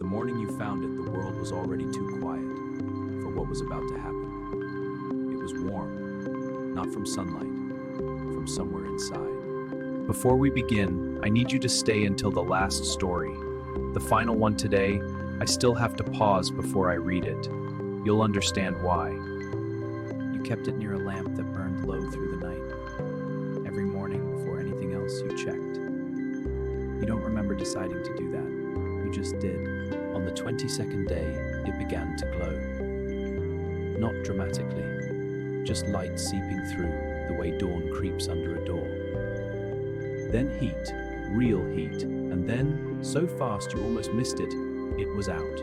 The morning you found it, the world was already too quiet for what was about to happen. It was warm, not from sunlight, from somewhere inside. Before we begin, I need you to stay until the last story. The final one today, I still have to pause before I read it. You'll understand why. You kept it near a lamp that burned low through the night. Every morning, before anything else, you checked. You don't remember deciding to do that. You just did. On the 22nd day, it began to glow. Not dramatically, just light seeping through the way dawn creeps under a door. Then heat, real heat, and then, so fast you almost missed it, it was out.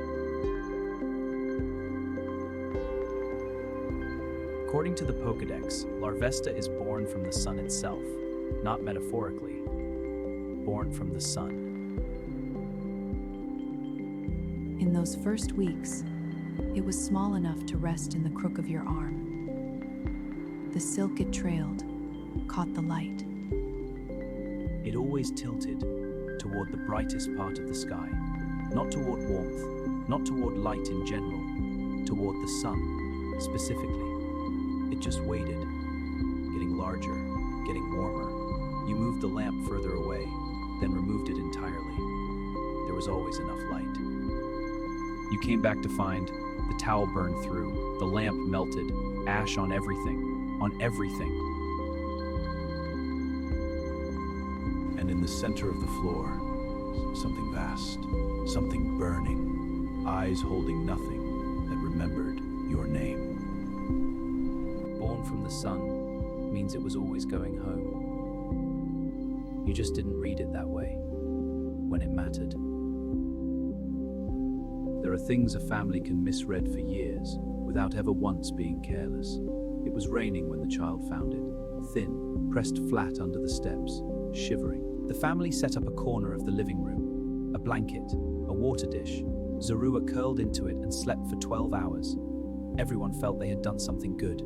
According to the Pokédex, Larvesta is born from the sun itself, not metaphorically, born from the sun. In those first weeks, it was small enough to rest in the crook of your arm. The silk it trailed caught the light. It always tilted toward the brightest part of the sky, not toward warmth, not toward light in general, toward the sun specifically. It just waited, getting larger, getting warmer. You moved the lamp further away, then removed it entirely. There was always enough light. You came back to find the towel burned through, the lamp melted, ash on everything, on everything. And in the center of the floor, something vast, something burning, eyes holding nothing that remembered your name. Born from the sun means it was always going home. You just didn't read it that way, when it mattered. There are things a family can misread for years without ever once being careless. It was raining when the child found it, thin, pressed flat under the steps, shivering. The family set up a corner of the living room, a blanket, a water dish. Zorua curled into it and slept for 12 hours. Everyone felt they had done something good.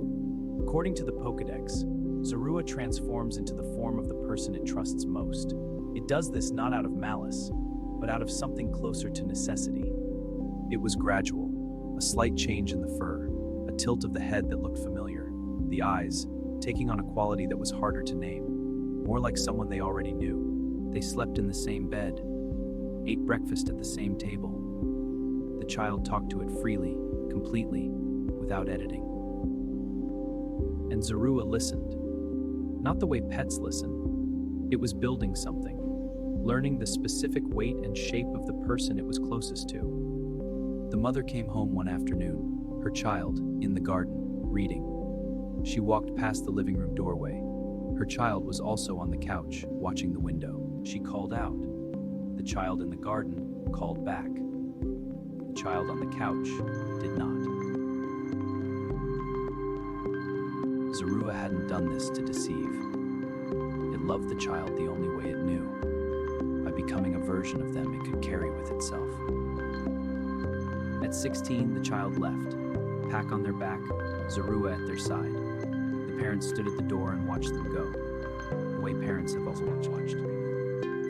According to the Pokédex, Zorua transforms into the form of the person it trusts most. It does this not out of malice, but out of something closer to necessity. It was gradual, a slight change in the fur, a tilt of the head that looked familiar, the eyes taking on a quality that was harder to name, more like someone they already knew. They slept in the same bed, ate breakfast at the same table. The child talked to it freely, completely, without editing. And Zorua listened. Not the way pets listen. It was building something, learning the specific weight and shape of the person it was closest to. The mother came home one afternoon, her child in the garden, reading. She walked past the living room doorway. Her child was also on the couch, watching the window. She called out. The child in the garden called back. The child on the couch did not. Zorua hadn't done this to deceive. It loved the child the only way it knew, by becoming a version of them it could carry with itself. At 16, the child left, pack on their back, Zorua at their side. The parents stood at the door and watched them go, the way parents have always watched.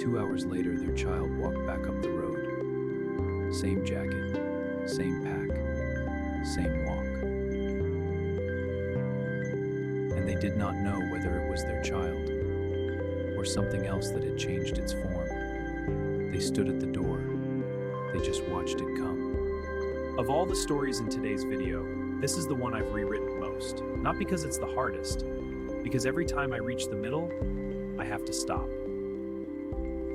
2 hours later, their child walked back up the road. Same jacket, same pack, same walk. And they did not know whether it was their child or something else that had changed its form. They stood at the door. They just watched it come. Of all the stories in today's video, this is the one I've rewritten most. Not because it's the hardest, because every time I reach the middle, I have to stop.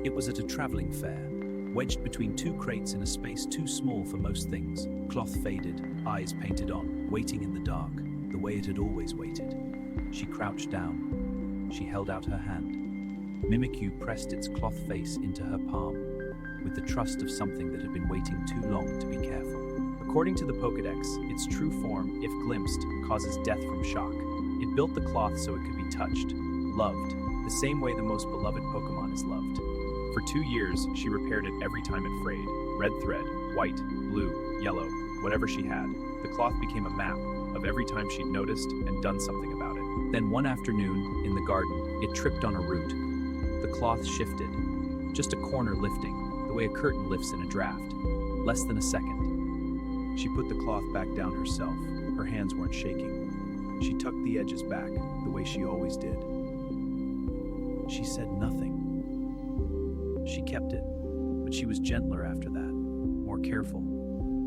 It was at a traveling fair, wedged between two crates in a space too small for most things, cloth faded, eyes painted on, waiting in the dark, the way it had always waited. She crouched down. She held out her hand. Mimikyu pressed its cloth face into her palm, with the trust of something that had been waiting too long to be careful. According to the Pokédex, its true form, if glimpsed, causes death from shock. It built the cloth so it could be touched, loved, the same way the most beloved Pokémon is loved. For 2 years, she repaired it every time it frayed. Red thread, white, blue, yellow, whatever she had. The cloth became a map of every time she'd noticed and done something about it. Then one afternoon, in the garden, it tripped on a root. The cloth shifted, just a corner lifting, the way a curtain lifts in a draft. Less than a second. She put the cloth back down herself. Her hands weren't shaking. She tucked the edges back, the way she always did. She said nothing. She kept it, but she was gentler after that, more careful.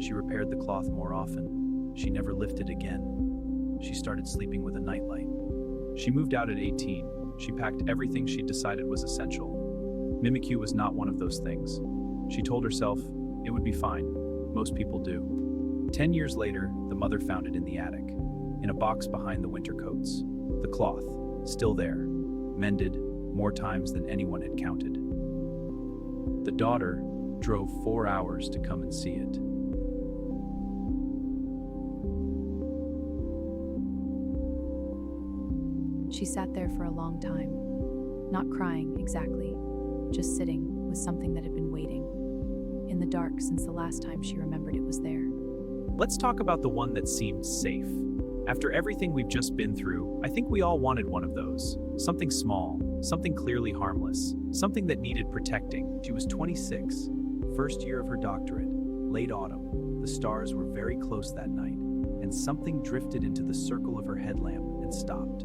She repaired the cloth more often. She never lifted again. She started sleeping with a nightlight. She moved out at 18. She packed everything she decided was essential. Mimikyu was not one of those things. She told herself it would be fine. Most people do. 10 years later, the mother found it in the attic, in a box behind the winter coats. The cloth, still there, mended more times than anyone had counted. The daughter drove 4 hours to come and see it. She sat there for a long time, not crying exactly, just sitting with something that had been waiting, in the dark since the last time she remembered it was there. Let's talk about the one that seemed safe. After everything we've just been through, I think we all wanted one of those. Something small, something clearly harmless, something that needed protecting. She was 26, first year of her doctorate, late autumn. The stars were very close that night, and something drifted into the circle of her headlamp and stopped.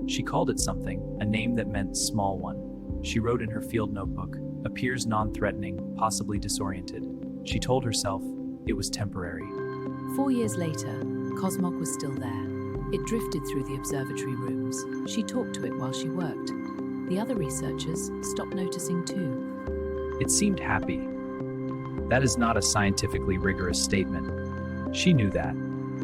She called it something, a name that meant small one. She wrote in her field notebook, appears non-threatening, possibly disoriented. She told herself it was temporary. 4 years later, Cosmog was still there. It drifted through the observatory rooms. She talked to it while she worked. The other researchers stopped noticing too. It seemed happy. That is not a scientifically rigorous statement. She knew that.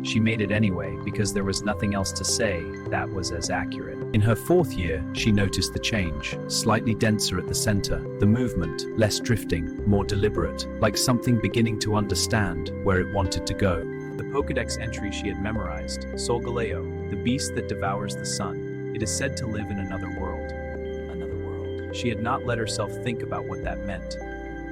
She made it anyway because there was nothing else to say that was as accurate. In her 4th year, she noticed the change, slightly denser at the center, the movement, less drifting, more deliberate, like something beginning to understand where it wanted to go. The Pokédex entry she had memorized, Solgaleo, the beast that devours the sun, it is said to live in another world. Another world. She had not let herself think about what that meant.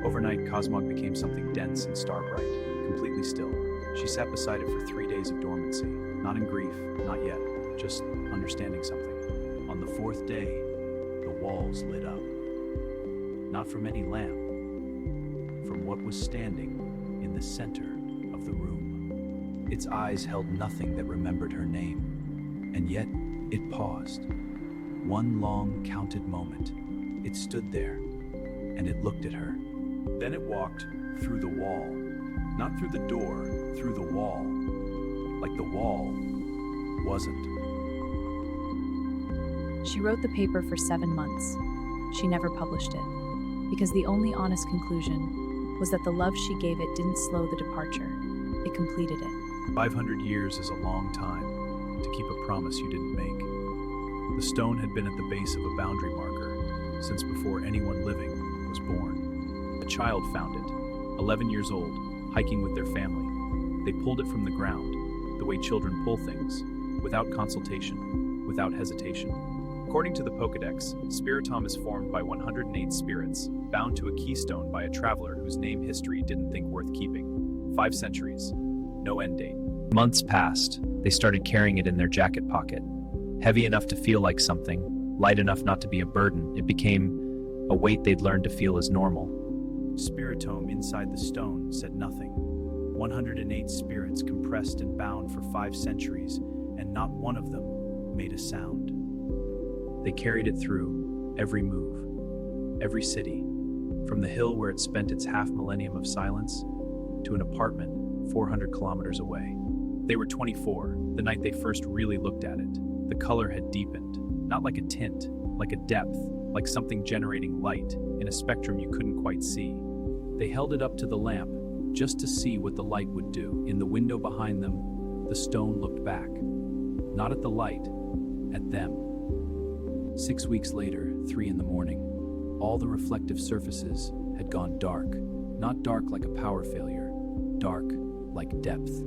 Overnight, Cosmog became something dense and star-bright, completely still. She sat beside it for 3 days of dormancy, not in grief, not yet, just understanding something. On the 4th day, the walls lit up. Not from any lamp, from what was standing in the center of the room. Its eyes held nothing that remembered her name, and yet it paused. One long, counted moment. It stood there, and it looked at her. Then it walked through the wall. Not through the door, through the wall. Like the wall wasn't. She wrote the paper for 7 months. She never published it, because the only honest conclusion was that the love she gave it didn't slow the departure. It completed it. 500 years is a long time to keep a promise you didn't make. The stone had been at the base of a boundary marker since before anyone living was born. A child found it, 11 years old, hiking with their family. They pulled it from the ground, the way children pull things, without consultation, without hesitation. According to the Pokédex, Spiritomb is formed by 108 spirits, bound to a keystone by a traveler whose name history didn't think worth keeping. 5 centuries, no end date. Months passed. They started carrying it in their jacket pocket. Heavy enough to feel like something, light enough not to be a burden, it became a weight they'd learned to feel as normal. Spiritomb inside the stone said nothing. 108 spirits compressed and bound for 5 centuries, and not one of them made a sound. They carried it through every move, every city, from the hill where it spent its half-millennium of silence to an apartment 400 kilometers away. They were 24, the night they first really looked at it. The color had deepened, not like a tint, like a depth, like something generating light in a spectrum you couldn't quite see. They held it up to the lamp just to see what the light would do. In the window behind them, the stone looked back, not at the light, at them. 6 weeks later, 3 in the morning, all the reflective surfaces had gone dark, not dark like a power failure, dark like depth.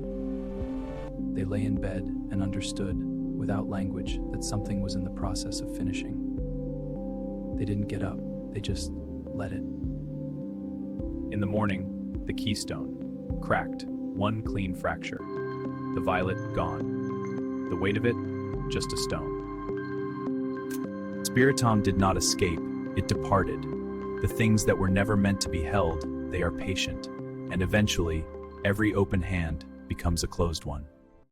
They lay in bed and understood, without language, that something was in the process of finishing. They didn't get up, they just let it. In the morning, the keystone cracked, one clean fracture. The violet gone. The weight of it, just a stone. Spiritomb did not escape, it departed. The things that were never meant to be held, they are patient. and eventually, every open hand becomes a closed one.